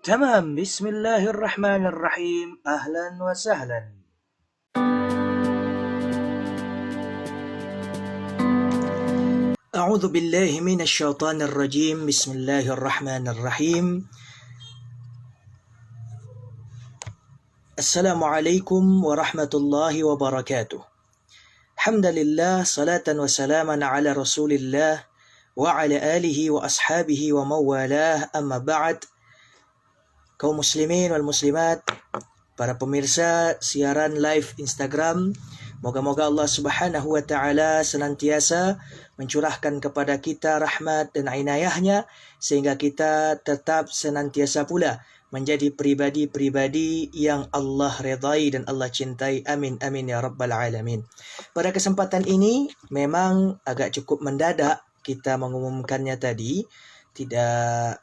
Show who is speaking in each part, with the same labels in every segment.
Speaker 1: تمام. بسم الله الرحمن الرحيم. أهلا وسهلا. أعوذ بالله من الشيطان الرجيم. بسم الله الرحمن الرحيم. السلام عليكم ورحمة الله وبركاته. حمد لله، صلاة وسلاما على رسول الله وعلى آله وأصحابه ومن والاه، أما بعد. Kaum muslimin wal muslimat, para pemirsa siaran live Instagram, moga-moga Allah Subhanahu wa taala senantiasa mencurahkan kepada kita rahmat dan inayahnya sehingga kita tetap senantiasa pula menjadi pribadi-pribadi yang Allah redai dan Allah cintai. Amin amin ya rabbal alamin. Pada kesempatan ini memang agak cukup mendadak kita mengumumkannya tadi, tidak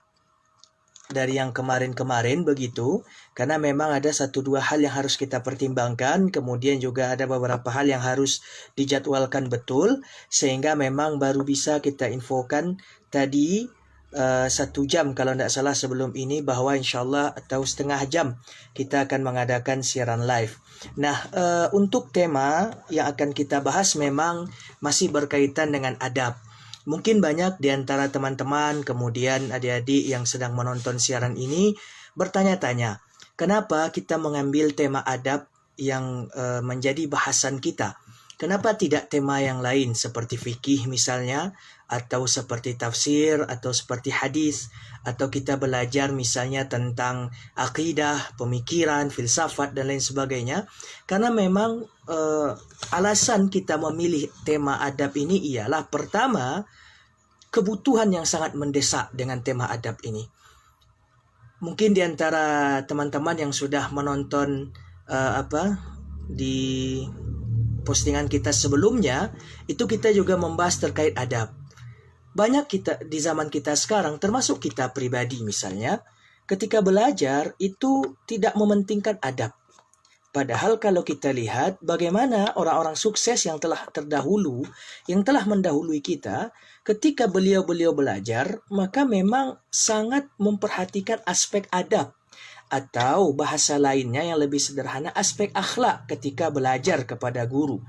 Speaker 1: dari yang kemarin-kemarin begitu, karena memang ada 1-2 hal yang harus kita pertimbangkan, kemudian juga ada beberapa hal yang harus dijadwalkan betul, sehingga memang baru bisa kita infokan tadi 1 jam kalau tidak salah sebelum ini, bahwa insyaAllah atau setengah jam kita akan mengadakan siaran live. Nah, untuk tema yang akan kita bahas memang masih berkaitan dengan adab. Mungkin banyak di antara teman-teman, kemudian adik-adik yang sedang menonton siaran ini bertanya-tanya, kenapa kita mengambil tema adab yang menjadi bahasan kita? Kenapa tidak tema yang lain seperti fikih misalnya, atau seperti tafsir, atau seperti hadis, atau kita belajar misalnya tentang akidah, pemikiran, filsafat, dan lain sebagainya? Karena memang alasan kita memilih tema adab ini ialah, pertama, kebutuhan yang sangat mendesak dengan tema adab ini. Mungkin di antara teman-teman yang sudah menonton di postingan kita sebelumnya, itu kita juga membahas terkait adab. Banyak kita di zaman kita sekarang, termasuk kita pribadi misalnya, ketika belajar itu tidak mementingkan adab. Padahal kalau kita lihat bagaimana orang-orang sukses yang telah terdahulu, yang telah mendahului kita, ketika beliau-beliau belajar, maka memang sangat memperhatikan aspek adab. Atau bahasa lainnya yang lebih sederhana, aspek akhlak ketika belajar kepada guru.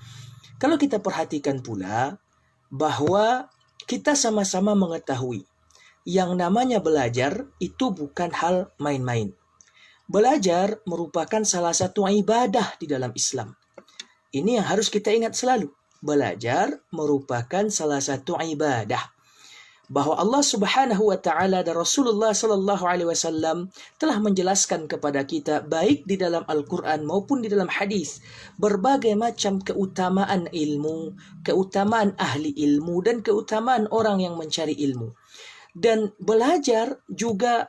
Speaker 1: Kalau kita perhatikan pula bahwa kita sama-sama mengetahui yang namanya belajar itu bukan hal main-main. Belajar merupakan salah satu ibadah di dalam Islam. Ini yang harus kita ingat selalu. Belajar merupakan salah satu ibadah. Bahwa Allah Subhanahu wa taala dan Rasulullah sallallahu alaihi wasallam telah menjelaskan kepada kita baik di dalam Al-Qur'an maupun di dalam hadis berbagai macam keutamaan ilmu, keutamaan ahli ilmu, dan keutamaan orang yang mencari ilmu. Dan belajar juga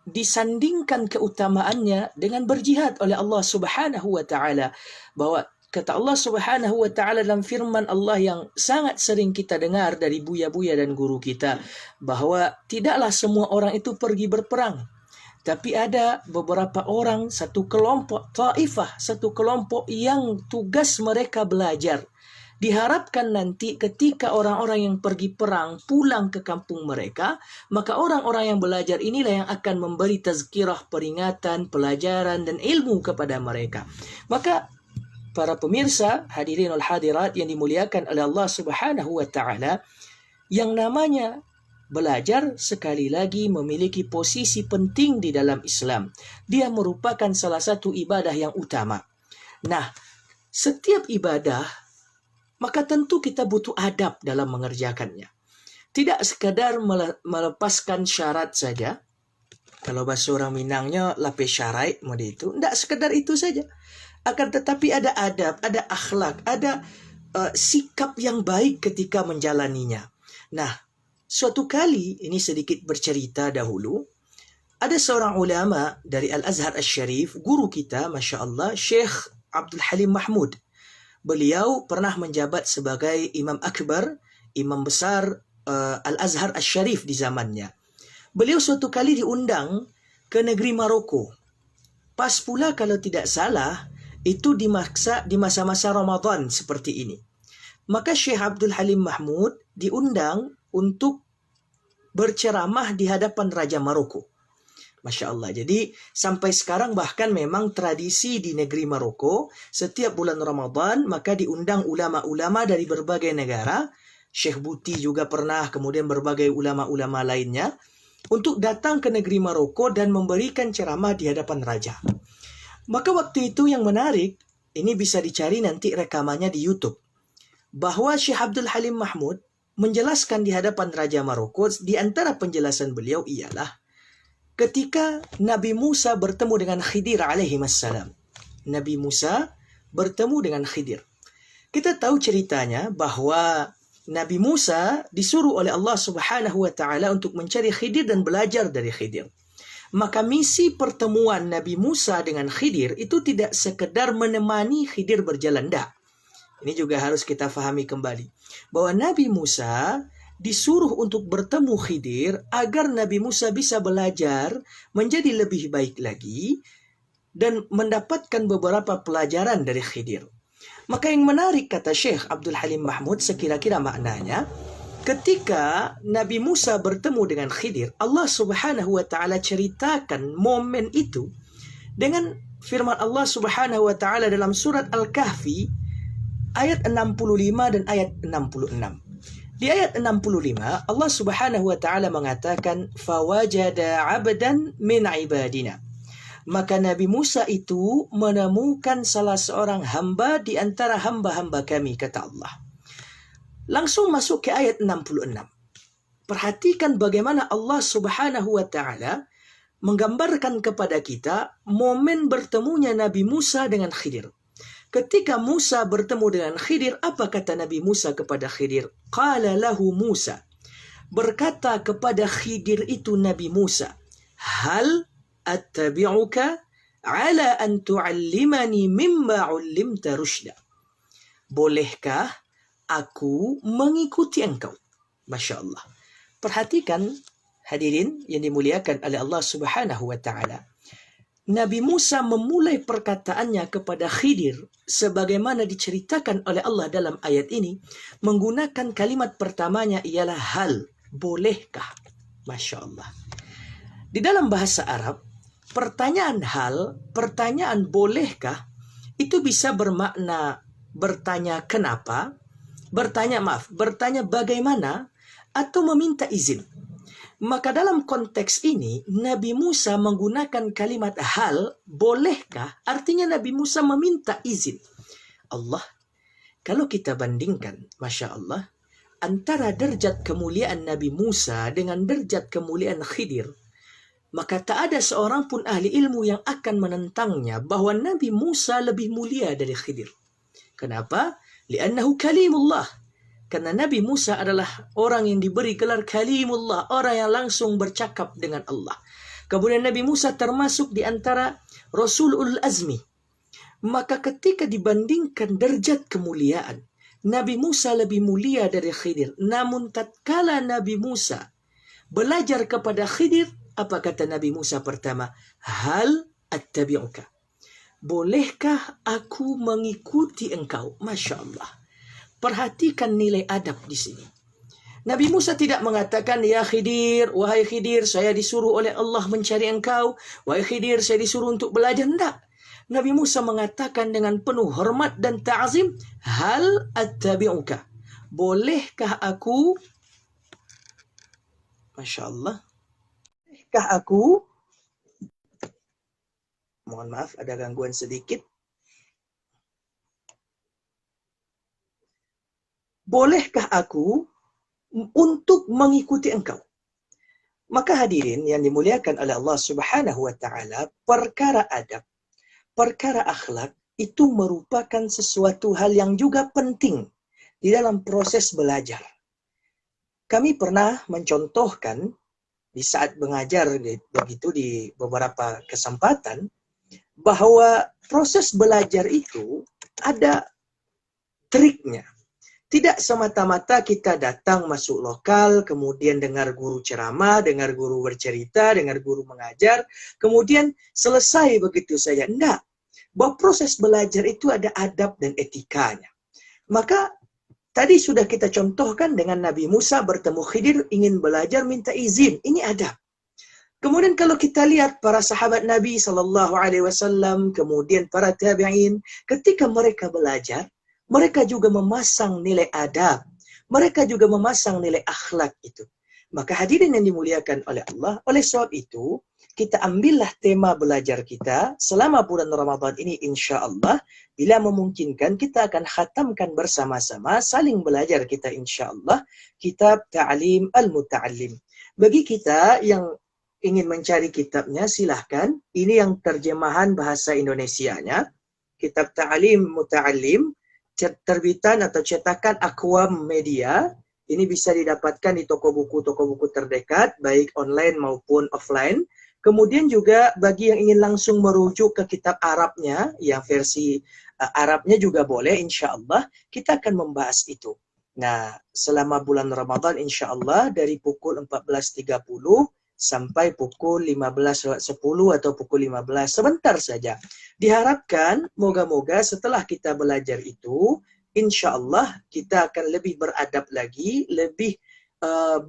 Speaker 1: disandingkan keutamaannya dengan berjihad oleh Allah Subhanahu wa taala, bahwa kata Allah Subhanahu wa taala dalam firman Allah yang sangat sering kita dengar dari buya-buya dan guru kita, bahwa tidaklah semua orang itu pergi berperang, tapi ada beberapa orang, satu kelompok taifah, satu kelompok yang tugas mereka belajar. Diharapkan nanti ketika orang-orang yang pergi perang pulang ke kampung mereka, maka orang-orang yang belajar inilah yang akan memberi tazkirah, peringatan, pelajaran, dan ilmu kepada mereka. Maka para pemirsa, hadirin wal hadirat yang dimuliakan oleh Allah Subhanahu wa taala, yang namanya belajar sekali lagi memiliki posisi penting di dalam Islam. Dia merupakan salah satu ibadah yang utama. Nah, setiap ibadah maka tentu kita butuh adab dalam mengerjakannya. Tidak sekadar melepaskan syarat saja. Kalau bahasa orang Minangnya lapis syarat mode itu, tidak sekadar itu saja. Akan tetapi ada adab, ada akhlak, ada sikap yang baik ketika menjalaninya. Nah, suatu kali, ini sedikit bercerita dahulu, ada seorang ulama dari Al-Azhar Al-Syarif, guru kita, Masya Allah, Syekh Abdul Halim Mahmud. Beliau pernah menjabat sebagai imam akbar, imam besar Al-Azhar Al-Syarif di zamannya. Beliau suatu kali diundang ke negeri Maroko. Pas pula kalau tidak salah, itu di masa-masa Ramadan seperti ini. Maka Syekh Abdul Halim Mahmud diundang untuk berceramah di hadapan Raja Maroko. Masya Allah. Jadi sampai sekarang bahkan memang tradisi di negeri Maroko, setiap bulan Ramadan maka diundang ulama-ulama dari berbagai negara. Syekh Buti juga pernah, kemudian berbagai ulama-ulama lainnya, untuk datang ke negeri Maroko dan memberikan ceramah di hadapan raja. Maka waktu itu yang menarik, ini bisa dicari nanti rekamannya di YouTube, bahwa Syekh Abdul Halim Mahmud menjelaskan di hadapan Raja Maroko, di antara penjelasan beliau ialah ketika Nabi Musa bertemu dengan Khidir alaihi wassalam. Nabi Musa bertemu dengan Khidir. Kita tahu ceritanya bahwa Nabi Musa disuruh oleh Allah Subhanahu wa taala untuk mencari Khidir dan belajar dari Khidir. Maka misi pertemuan Nabi Musa dengan Khidir itu tidak sekedar menemani Khidir berjalan, dah. Ini juga harus kita fahami kembali, bahwa Nabi Musa disuruh untuk bertemu Khidir agar Nabi Musa bisa belajar menjadi lebih baik lagi dan mendapatkan beberapa pelajaran dari Khidir. Maka yang menarik, kata Syekh Abdul Halim Mahmud, sekira-kira maknanya, ketika Nabi Musa bertemu dengan Khidir, Allah Subhanahu wa taala ceritakan momen itu dengan firman Allah Subhanahu wa taala dalam surat Al-Kahfi ayat 65 dan ayat 66. Di ayat 65, Allah Subhanahu wa taala mengatakan, "Fawajada 'abdan min 'ibadina." Maka Nabi Musa itu menemukan salah seorang hamba di antara hamba-hamba kami, kata Allah. Langsung masuk ke ayat 66. Perhatikan bagaimana Allah Subhanahu wa taala menggambarkan kepada kita momen bertemunya Nabi Musa dengan Khidir. Ketika Musa bertemu dengan Khidir, apa kata Nabi Musa kepada Khidir? Qala lahu Musa. Berkata kepada Khidir itu Nabi Musa, "Hal attabi'uka ala an tu'allimani mimma 'ullimta rusyda?" Bolehkah aku mengikuti engkau? Masya Allah. Perhatikan hadirin yang dimuliakan oleh Allah Subhanahu wa taala. Nabi Musa memulai perkataannya kepada Khidir sebagaimana diceritakan oleh Allah dalam ayat ini menggunakan kalimat pertamanya ialah hal, bolehkah? Masya Allah. Di dalam bahasa Arab, pertanyaan hal, pertanyaan bolehkah itu bisa bermakna bertanya kenapa, bertanya bagaimana, atau meminta izin. Maka dalam konteks ini, Nabi Musa menggunakan kalimat hal, bolehkah, artinya Nabi Musa meminta izin. Allah, kalau kita bandingkan, Masya Allah, antara derajat kemuliaan Nabi Musa dengan derajat kemuliaan Khidir, maka tak ada seorang pun ahli ilmu yang akan menentangnya bahwa Nabi Musa lebih mulia dari Khidir. Kenapa? Li'annahu kalimullah. Karena Nabi Musa adalah orang yang diberi gelar kalimullah, orang yang langsung bercakap dengan Allah. Kemudian Nabi Musa termasuk di antara Rasul Ulul Azmi. Maka ketika dibandingkan derajat kemuliaan, Nabi Musa lebih mulia dari Khidir. Namun tatkala Nabi Musa belajar kepada Khidir, apa kata Nabi Musa pertama? Hal attabi'uka. Bolehkah aku mengikuti engkau? Masya Allah. Perhatikan nilai adab di sini. Nabi Musa tidak mengatakan, ya Khidir, wahai Khidir, saya disuruh oleh Allah mencari engkau. Wahai Khidir, saya disuruh untuk belajar. Tidak. Nabi Musa mengatakan dengan penuh hormat dan ta'zim, hal attabi'uka. Bolehkah aku, Masya Allah, bolehkah aku, mohon maaf ada gangguan sedikit. Bolehkah aku untuk mengikuti engkau? Maka hadirin yang dimuliakan oleh Allah Subhanahu wa taala, perkara adab, perkara akhlak itu merupakan sesuatu hal yang juga penting di dalam proses belajar. Kami pernah mencontohkan di saat mengajar begitu di beberapa kesempatan bahwa proses belajar itu ada triknya. Tidak semata-mata kita datang masuk lokal, kemudian dengar guru ceramah, dengar guru bercerita, dengar guru mengajar, kemudian selesai begitu saja. Tidak. Bahwa proses belajar itu ada adab dan etikanya. Maka tadi sudah kita contohkan dengan Nabi Musa bertemu Khidir, ingin belajar, minta izin. Ini adab. Kemudian kalau kita lihat para sahabat Nabi Sallallahu Alaihi Wasallam, kemudian para tabi'in, ketika mereka belajar, mereka juga memasang nilai adab, mereka juga memasang nilai akhlak itu. Maka hadirin yang dimuliakan oleh Allah, oleh sebab itu, kita ambillah tema belajar kita selama bulan Ramadan ini insya Allah, bila memungkinkan kita akan khatamkan bersama-sama, saling belajar kita insya Allah, kitab Ta'lim Al-Muta'allim. Bagi kita yang ingin mencari kitabnya, silahkan. Ini yang terjemahan bahasa Indonesianya. Kitab Ta'lim Muta'allim, terbitan atau cetakan Aqwam Media. Ini bisa didapatkan di toko buku terdekat, baik online maupun offline. Kemudian juga bagi yang ingin langsung merujuk ke kitab Arabnya, yang versi Arabnya juga boleh, insya Allah. Kita akan membahas itu. Nah, selama bulan Ramadan, insya Allah, dari pukul 14.30 sampai pukul 15.10 atau pukul 15, sebentar saja. Diharapkan, moga-moga setelah kita belajar itu, insya Allah kita akan lebih beradab lagi, lebih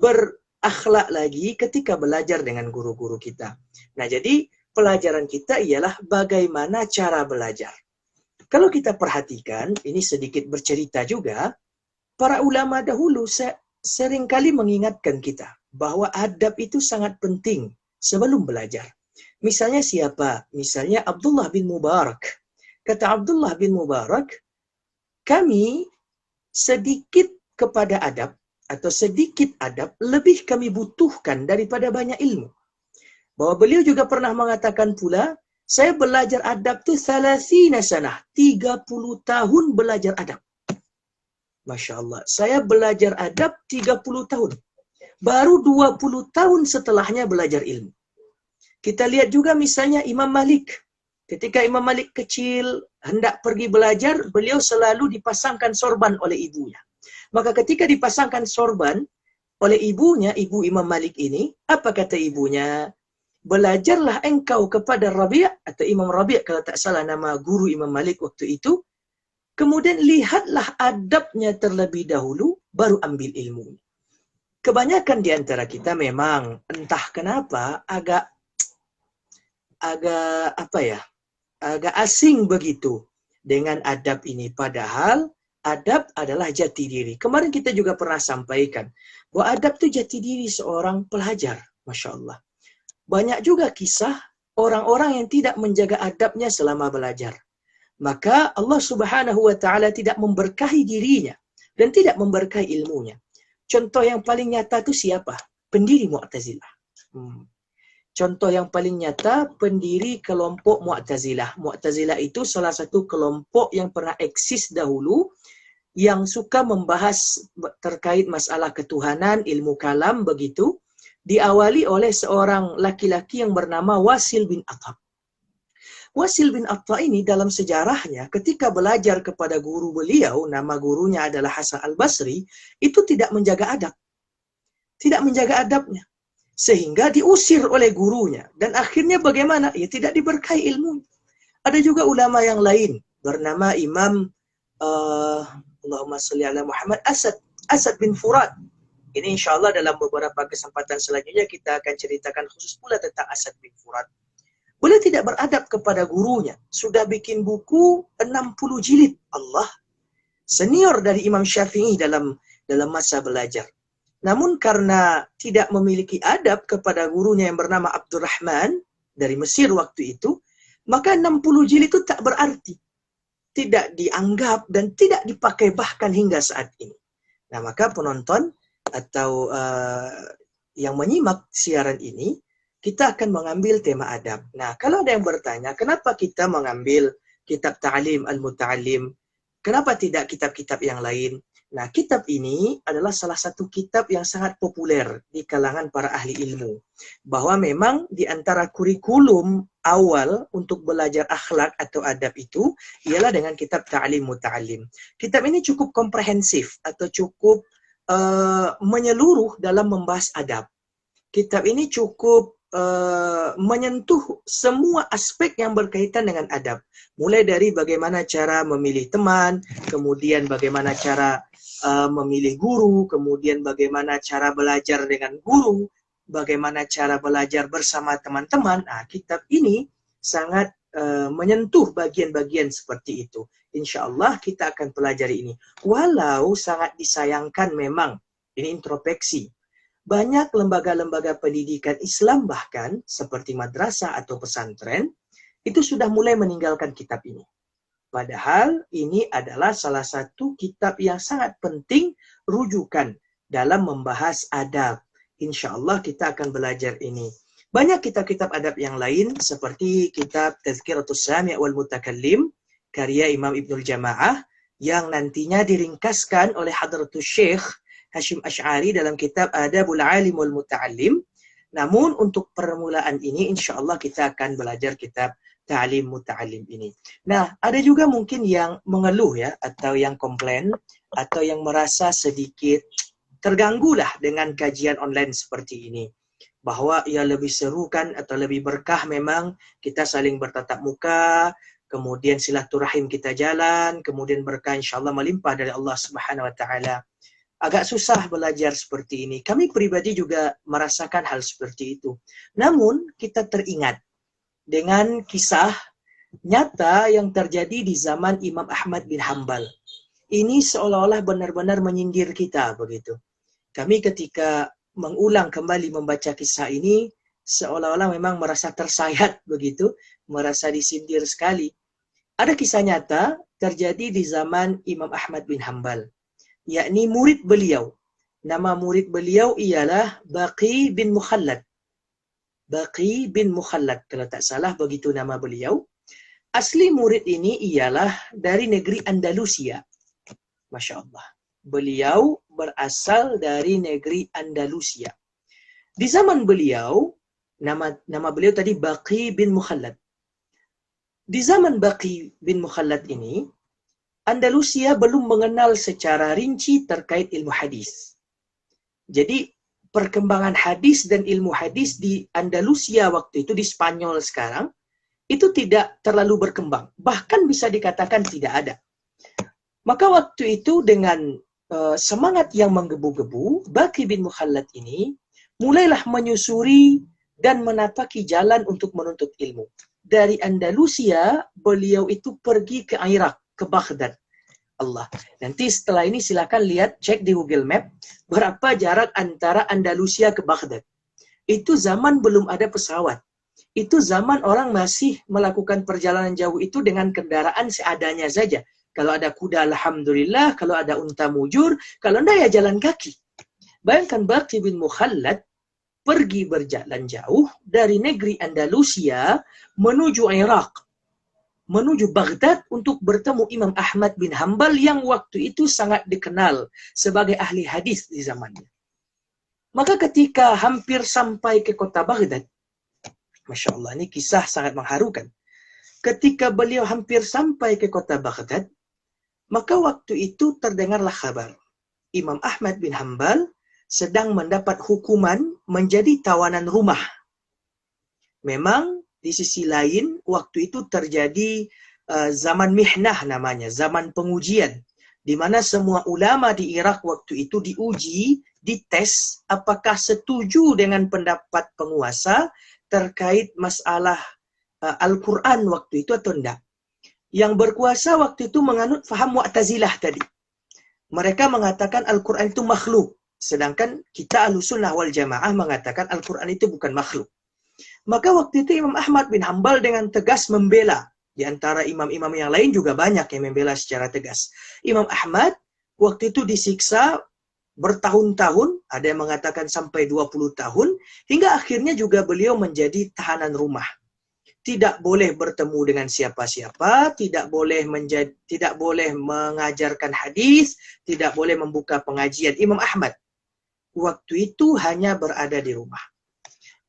Speaker 1: berakhlak lagi ketika belajar dengan guru-guru kita. Nah, jadi pelajaran kita ialah bagaimana cara belajar. Kalau kita perhatikan, ini sedikit bercerita juga, para ulama dahulu seringkali mengingatkan kita bahwa adab itu sangat penting sebelum belajar. Misalnya siapa? Misalnya Abdullah bin Mubarak. Kata Abdullah bin Mubarak, kami sedikit kepada adab atau sedikit adab lebih kami butuhkan daripada banyak ilmu. Bahwa beliau juga pernah mengatakan pula, saya belajar adab itu 30 sanah, 30 tahun belajar adab. Masya Allah, saya belajar adab 30 tahun. Baru 20 tahun setelahnya belajar ilmu. Kita lihat juga misalnya Imam Malik. Ketika Imam Malik kecil, hendak pergi belajar, beliau selalu dipasangkan sorban oleh ibunya. Maka ketika dipasangkan sorban oleh ibunya, ibu Imam Malik ini, apa kata ibunya? Belajarlah engkau kepada Rabi' atau Imam Rabi' kalau tak salah nama guru Imam Malik waktu itu. Kemudian lihatlah adabnya terlebih dahulu, baru ambil ilmu. Kebanyakan di antara kita memang entah kenapa agak asing begitu dengan adab ini. Padahal adab adalah jati diri. Kemarin kita juga pernah sampaikan bahwa adab itu jati diri seorang pelajar. Masya Allah. Banyak juga kisah orang-orang yang tidak menjaga adabnya selama belajar. Maka Allah Subhanahu wa Ta'ala tidak memberkahi dirinya dan tidak memberkahi ilmunya. Contoh yang paling nyata itu siapa? Pendiri Mu'tazilah. Contoh yang paling nyata, pendiri kelompok Mu'tazilah. Mu'tazilah itu salah satu kelompok yang pernah eksis dahulu, yang suka membahas terkait masalah ketuhanan, ilmu kalam, begitu. Diawali oleh seorang laki-laki yang bernama Wasil bin Atha. Wasil bin Atha ini dalam sejarahnya ketika belajar kepada guru beliau, nama gurunya adalah Hasan al-Basri, itu tidak menjaga adab. Tidak menjaga adabnya. Sehingga diusir oleh gurunya. Dan akhirnya bagaimana? Ya tidak diberkahi ilmu. Ada juga ulama yang lain bernama Imam Allahumma sholli ala Muhammad Asad bin Furat. Ini insya Allah dalam beberapa kesempatan selanjutnya kita akan ceritakan khusus pula tentang Asad bin Furat. Beliau tidak beradab kepada gurunya. Sudah bikin buku 60 jilid. Allah. Senior dari Imam Syafi'i dalam masa belajar. Namun karena tidak memiliki adab kepada gurunya yang bernama Abdurrahman dari Mesir waktu itu, maka 60 jilid itu tak berarti. Tidak dianggap dan tidak dipakai bahkan hingga saat ini. Nah, maka penonton atau yang menyimak siaran ini, kita akan mengambil tema adab. Nah, kalau ada yang bertanya, kenapa kita mengambil kitab Ta'lim Al-Muta'allim? Kenapa tidak kitab-kitab yang lain? Nah, kitab ini adalah salah satu kitab yang sangat populer di kalangan para ahli ilmu. Bahwa memang di antara kurikulum awal untuk belajar akhlak atau adab itu, ialah dengan kitab Ta'lim Muta'allim. Kitab ini cukup komprehensif atau cukup menyeluruh dalam membahas adab. Kitab ini cukup menyentuh semua aspek yang berkaitan dengan adab. Mulai dari bagaimana cara memilih teman, kemudian bagaimana cara memilih guru, kemudian bagaimana cara belajar dengan guru, bagaimana cara belajar bersama teman-teman. Nah, kitab ini sangat menyentuh bagian-bagian seperti itu. Insya Allah kita akan pelajari ini. Walau sangat disayangkan memang, ini introspeksi. Banyak lembaga-lembaga pendidikan Islam bahkan, seperti madrasah atau pesantren, itu sudah mulai meninggalkan kitab ini. Padahal ini adalah salah satu kitab yang sangat penting rujukan dalam membahas adab. Insya Allah kita akan belajar ini. Banyak kitab-kitab adab yang lain seperti kitab Tazkiratus Sami' wal Mutakallim karya Imam Ibnul Jamaah yang nantinya diringkaskan oleh Hadratus Syekh Hashim Ash'ari dalam kitab Adabul Alim wal Muta'allim. Namun untuk permulaan ini insya Allah kita akan belajar kitab Ta'lim Muta'allim ini. Nah, ada juga mungkin yang mengeluh ya, atau yang komplain, atau yang merasa sedikit terganggu lah dengan kajian online seperti ini. Bahwa ya lebih seru kan, atau lebih berkah memang kita saling bertatap muka, kemudian silaturahim kita jalan, kemudian berkah insya Allah melimpah dari Allah Subhanahu Wa Taala. Agak susah belajar seperti ini. Kami pribadi juga merasakan hal seperti itu. Namun kita teringat dengan kisah nyata yang terjadi di zaman Imam Ahmad bin Hanbal. Ini seolah-olah benar-benar menyindir kita begitu. Kami ketika mengulang kembali membaca kisah ini, seolah-olah memang merasa tersayat begitu, merasa disindir sekali. Ada kisah nyata terjadi di zaman Imam Ahmad bin Hanbal, yakni murid beliau. Nama murid beliau ialah Baqi bin Mukhallad. Baqi bin Mukhallad, kalau tak salah begitu nama beliau. Asli murid ini ialah dari negeri Andalusia. Masya Allah. Beliau berasal dari negeri Andalusia. Di zaman beliau, nama beliau tadi Baqi bin Mukhallad. Di zaman Baqi bin Mukhallad ini, Andalusia belum mengenal secara rinci terkait ilmu hadis. Jadi, perkembangan hadis dan ilmu hadis di Andalusia waktu itu, di Spanyol sekarang, itu tidak terlalu berkembang. Bahkan bisa dikatakan tidak ada. Maka waktu itu dengan semangat yang menggebu-gebu, Baqi bin Mukhallad ini mulailah menyusuri dan menapaki jalan untuk menuntut ilmu. Dari Andalusia, beliau itu pergi ke Irak, ke Baghdad. Allah. Nanti setelah ini silakan lihat, cek di Google Map, berapa jarak antara Andalusia ke Baghdad. Itu zaman belum ada pesawat. Itu zaman orang masih melakukan perjalanan jauh itu dengan kendaraan seadanya saja. Kalau ada kuda, alhamdulillah. Kalau ada unta mujur. Kalau enggak, ya jalan kaki. Bayangkan Baqi bin Mukhallad pergi berjalan jauh dari negeri Andalusia menuju Irak, menuju Baghdad untuk bertemu Imam Ahmad bin Hanbal yang waktu itu sangat dikenal sebagai ahli hadis di zamannya. Maka ketika hampir sampai ke kota Baghdad, Masya Allah, ini kisah sangat mengharukan. Ketika beliau hampir sampai ke kota Baghdad, maka waktu itu terdengarlah kabar. Imam Ahmad bin Hanbal sedang mendapat hukuman menjadi tawanan rumah. Memang di sisi lain, waktu itu terjadi zaman mihnah namanya, zaman pengujian. Di mana semua ulama di Irak waktu itu diuji, dites, apakah setuju dengan pendapat penguasa terkait masalah Al-Quran waktu itu atau tidak. Yang berkuasa waktu itu menganut faham Mu'tazilah tadi. Mereka mengatakan Al-Quran itu makhluk. Sedangkan kita Ahlussunnah wal Jamaah mengatakan Al-Quran itu bukan makhluk. Maka waktu itu Imam Ahmad bin Hanbal dengan tegas membela. Di antara imam-imam yang lain juga banyak yang membela secara tegas. Imam Ahmad waktu itu disiksa bertahun-tahun, ada yang mengatakan sampai 20 tahun, hingga akhirnya juga beliau menjadi tahanan rumah. Tidak boleh bertemu dengan siapa-siapa, tidak boleh mengajarkan hadis, tidak boleh membuka pengajian. Imam Ahmad waktu itu hanya berada di rumah.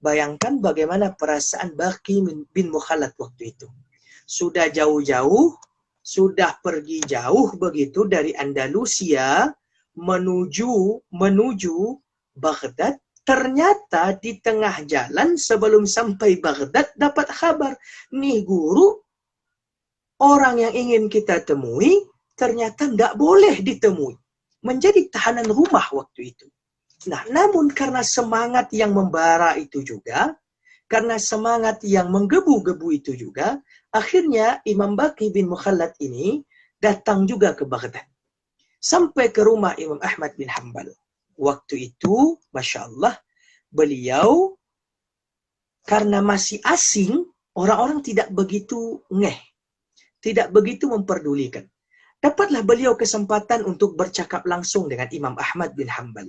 Speaker 1: Bayangkan bagaimana perasaan Baqi bin Mukhallad waktu itu. Sudah jauh-jauh, sudah pergi jauh begitu dari Andalusia menuju Baghdad. Ternyata di tengah jalan sebelum sampai Baghdad dapat kabar. Nih guru, orang yang ingin kita temui ternyata tidak boleh ditemui. Menjadi tahanan rumah waktu itu. Nah, namun karena semangat yang membara itu juga, karena semangat yang menggebu-gebu itu juga, akhirnya Imam Baqi bin Mukhallad ini datang juga ke Baghdad. Sampai ke rumah Imam Ahmad bin Hanbal. Waktu itu, Masya Allah, beliau karena masih asing, orang-orang tidak begitu tidak begitu memperdulikan. Dapatlah beliau kesempatan untuk bercakap langsung dengan Imam Ahmad bin Hanbal.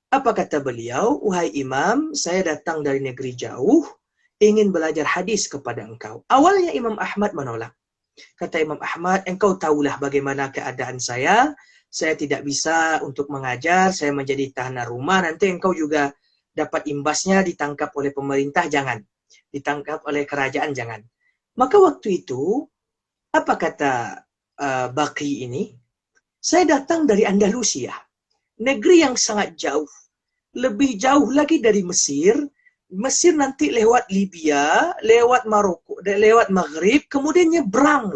Speaker 1: Apa kata beliau? Wahai Imam, saya datang dari negeri jauh, ingin belajar hadis kepada engkau. Awalnya Imam Ahmad menolak. Kata Imam Ahmad, engkau tahulah bagaimana keadaan saya tidak bisa untuk mengajar, saya menjadi tahanan rumah, nanti engkau juga dapat imbasnya, ditangkap oleh pemerintah, jangan. Ditangkap oleh kerajaan, jangan. Maka waktu itu, apa kata Baqi ini? Saya datang dari Andalusia, negeri yang sangat jauh. Lebih jauh lagi dari Mesir. Mesir nanti lewat Libya, lewat Maroko, lewat Maghrib, kemudian nyebrang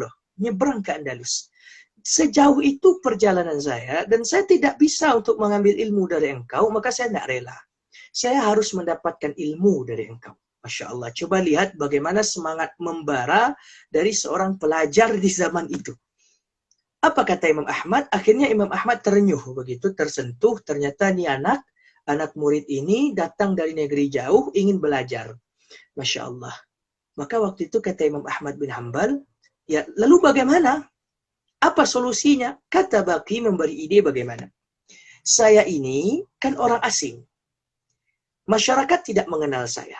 Speaker 1: ke Andalus. Sejauh itu perjalanan saya, dan saya tidak bisa untuk mengambil ilmu dari engkau, maka saya tidak rela. Saya harus mendapatkan ilmu dari engkau. Masya Allah, coba lihat bagaimana semangat membara dari seorang pelajar di zaman itu. Apa kata Imam Ahmad? Akhirnya Imam Ahmad terenyuh begitu, tersentuh, ternyata ini anak murid ini datang dari negeri jauh, ingin belajar. Masya Allah. Maka waktu itu kata Imam Ahmad bin Hanbal, ya lalu bagaimana? Apa solusinya? Kata Baqi memberi ide bagaimana. Saya ini kan orang asing. Masyarakat tidak mengenal saya.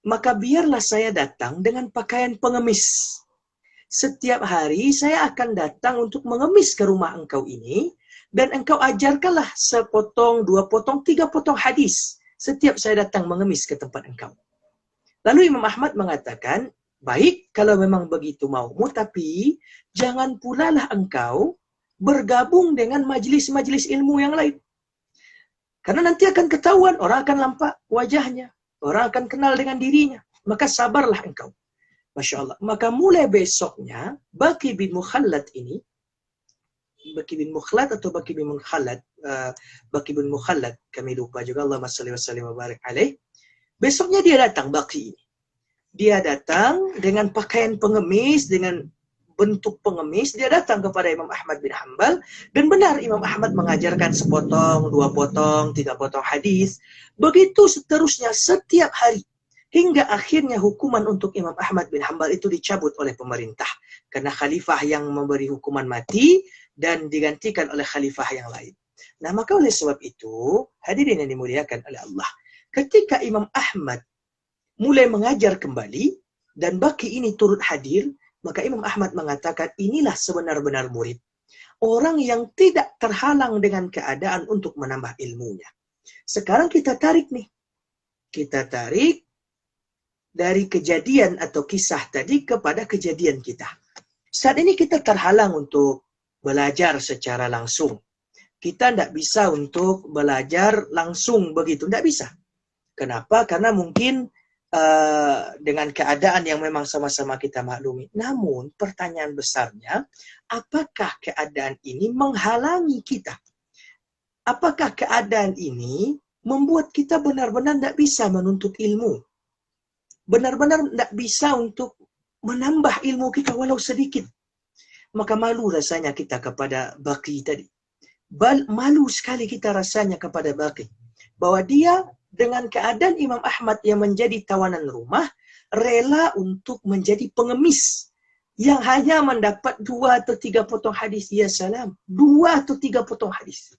Speaker 1: Maka biarlah saya datang dengan pakaian pengemis. Setiap hari saya akan datang untuk mengemis ke rumah engkau ini, dan engkau ajarkanlah sepotong, 2 potong, 3 potong hadis. Setiap saya datang mengemis ke tempat engkau. Lalu Imam Ahmad mengatakan, baik kalau memang begitu maumu, tapi jangan pula lah engkau bergabung dengan majelis-majelis ilmu yang lain. Karena nanti akan ketahuan, orang akan nampak wajahnya, orang akan kenal dengan dirinya. Maka sabarlah engkau. Masya Allah. Maka mulai besoknya, Baqi bin Mukhallad ini, Baqi bin Mukhallad atau Baqi bin Mukhallad, Baqi bin Mukhallad, kami lupa juga, Allahumma salli wa sallim wa barik alaih. Besoknya dia datang, Baqi ini. Dia datang dengan pakaian pengemis, dengan bentuk pengemis, dia datang kepada Imam Ahmad bin Hanbal, dan benar Imam Ahmad mengajarkan sepotong, 2 potong, 3 potong hadis. Begitu seterusnya setiap hari. Hingga akhirnya hukuman untuk Imam Ahmad bin Hanbal itu dicabut oleh pemerintah. Karena khalifah yang memberi hukuman mati dan digantikan oleh khalifah yang lain. Nah, maka oleh sebab itu, hadirin yang dimuliakan oleh Allah, ketika Imam Ahmad mulai mengajar kembali, dan Baqi ini turut hadir, maka Imam Ahmad mengatakan, inilah sebenar-benar murid. Orang yang tidak terhalang dengan keadaan untuk menambah ilmunya. Sekarang kita tarik nih. Kita tarik dari kejadian atau kisah tadi kepada kejadian kita. Saat ini kita terhalang untuk belajar secara langsung. Kita tidak bisa untuk belajar langsung begitu, tidak bisa. Kenapa? Karena mungkin dengan keadaan yang memang sama-sama kita maklumi. Namun pertanyaan besarnya, apakah keadaan ini menghalangi kita? Apakah keadaan ini membuat kita benar-benar tidak bisa menuntut ilmu? Benar-benar tidak bisa untuk menambah ilmu kita walau sedikit. Maka malu rasanya kita kepada Baqi tadi. Malu sekali kita rasanya kepada Baqi. Bahwa dia dengan keadaan Imam Ahmad yang menjadi tawanan rumah, rela untuk menjadi pengemis. Yang hanya mendapat 2 atau 3 potong hadis. Ya salam. 2 atau 3 potong hadis.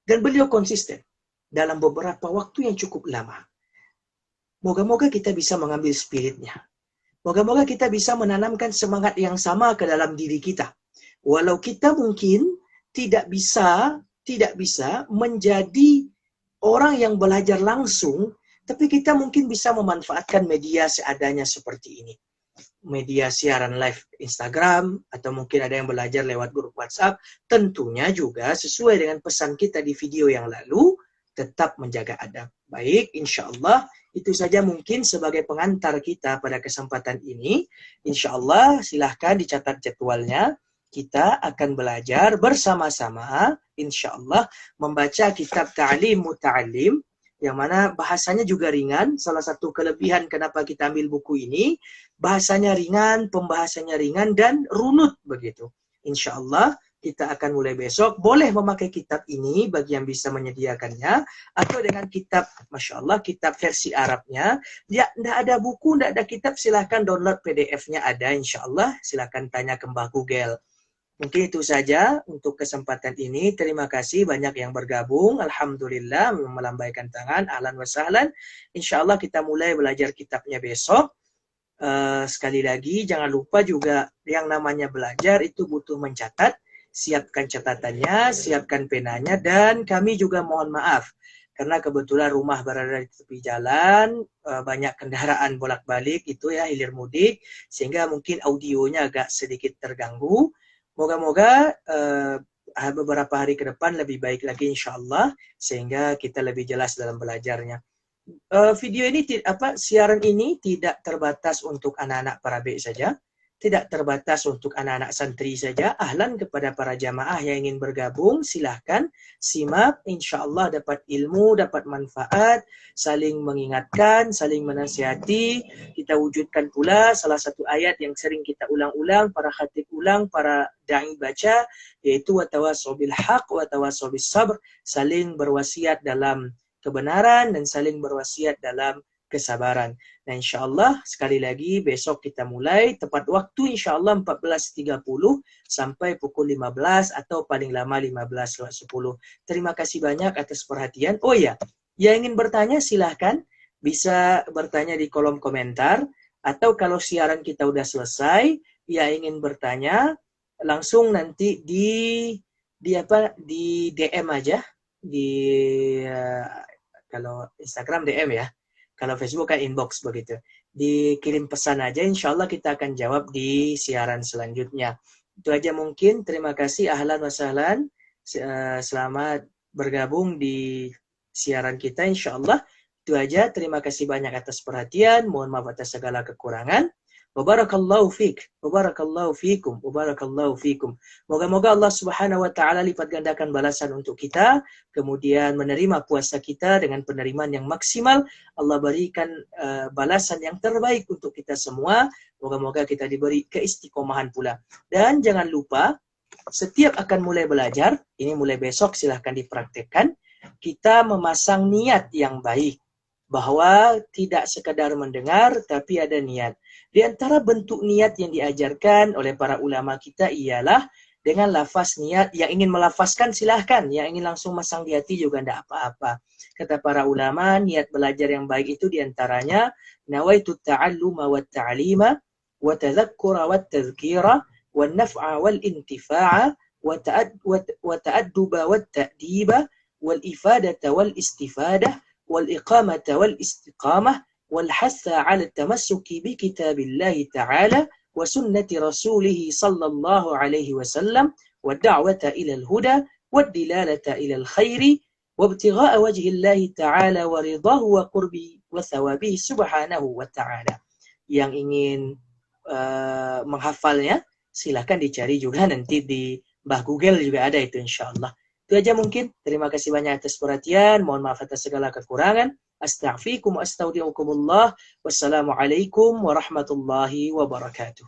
Speaker 1: Dan beliau konsisten dalam beberapa waktu yang cukup lama. Moga-moga kita bisa mengambil spiritnya. Moga-moga kita bisa menanamkan semangat yang sama ke dalam diri kita. Walau kita mungkin tidak bisa menjadi orang yang belajar langsung, tapi kita mungkin bisa memanfaatkan media seadanya seperti ini. Media siaran live Instagram, atau mungkin ada yang belajar lewat grup WhatsApp. Tentunya juga sesuai dengan pesan kita di video yang lalu, tetap menjaga adab. Baik, insya Allah itu saja mungkin sebagai pengantar kita pada kesempatan ini. Insya Allah silahkan dicatat jadwalnya. kita akan belajar bersama-sama, insya Allah, membaca kitab Ta'lim Muta'allim, yang mana bahasanya juga ringan. Salah satu kelebihan kenapa kita ambil buku ini, bahasanya ringan, pembahasannya ringan, dan runut begitu. Insya Allah, kita akan mulai besok. Boleh memakai kitab ini bagi yang bisa menyediakannya, atau dengan kitab, Masya Allah, kitab versi Arabnya. Ya, tidak ada buku, tidak ada kitab, silahkan download PDF-nya ada, insya Allah. Silahkan tanya ke Mbah Google. Mungkin itu saja untuk kesempatan ini. Terima kasih banyak yang bergabung. Alhamdulillah, melambaikan tangan. Ahlan wa sahlan. Insya Allah kita mulai belajar kitabnya besok. Sekali lagi, jangan lupa juga yang namanya belajar itu butuh mencatat. Siapkan catatannya, siapkan penanya, dan kami juga mohon maaf. Karena kebetulan rumah berada di tepi jalan, banyak kendaraan bolak-balik itu ya, hilir mudik, sehingga mungkin audionya agak sedikit terganggu. Moga-moga beberapa hari ke depan lebih baik lagi insya Allah, sehingga kita lebih jelas dalam belajarnya. Video ini, siaran ini tidak terbatas untuk anak-anak parabe saja, tidak terbatas untuk anak-anak santri saja. Ahlan kepada para jamaah yang ingin bergabung, silahkan simak, insya Allah dapat ilmu, dapat manfaat, saling mengingatkan, saling menasihati. Kita wujudkan pula salah satu ayat yang sering kita ulang-ulang, para khatib ulang, para da'i baca, yaitu watawassaw bil haq watawassaw bis sabr, saling berwasiat dalam kebenaran dan saling berwasiat dalam kesabaran. Nah, insya Allah sekali lagi besok kita mulai tepat waktu insya Allah 14.30 sampai pukul 15 atau paling lama 15.10. Terima kasih banyak atas perhatian. Oh ya, yang ingin bertanya silahkan bisa bertanya di kolom komentar, atau kalau siaran kita udah selesai, ya ingin bertanya langsung nanti di DM aja di kalau Instagram DM ya. Kalau Facebook kan inbox begitu. Dikirim pesan aja, insya Allah kita akan jawab di siaran selanjutnya. Itu aja mungkin. Terima kasih. Ahlan wa sahlan. Selamat bergabung di siaran kita, insya Allah. Itu aja. Terima kasih banyak atas perhatian. Mohon maaf atas segala kekurangan. Wabarakallahu fiik, wabarakallahu fiikum, wabarakallahu fiikum. Moga-moga Allah Subhanahu wa taala lipat gandakan balasan untuk kita, kemudian menerima puasa kita dengan penerimaan yang maksimal. Allah berikan balasan yang terbaik untuk kita semua. Moga-moga kita diberi keistiqomahan pula. Dan jangan lupa, setiap akan mulai belajar, ini mulai besok silahkan dipraktekkan, kita memasang niat yang baik. Bahwa tidak sekadar mendengar, tapi ada niat. Di antara bentuk niat yang diajarkan oleh para ulama kita ialah dengan lafaz niat. Yang ingin melafazkan silahkan, yang ingin langsung masang di hati juga tidak apa-apa. Kata para ulama, niat belajar yang baik itu diantaranya nawaitu ta'alluma wa ta'lima wa tadhakkura wa tadhkira wa naf'a wal intifa'a wa ta'adduba wa ta'diba wal ifadata wal istifadah والإقامة والاستقامة والحث على التمسك بكتاب الله تعالى وسنة رسوله صلى الله عليه وسلم والدعوة إلى الهدى والدلالة إلى الخير وابتغاء وجه الله تعالى ورضاه وقربه وثوابه سبحانه وتعالى. Yang ingin menghafalnya silakan dicari juga nanti di Mbah Google juga ada itu insya Allah. Itu aja mungkin. Terima kasih banyak atas perhatian. Mohon maaf atas segala kekurangan. Astaghfirukum wa astaudiukumullah. Wassalamualaikum warahmatullahi wabarakatuh.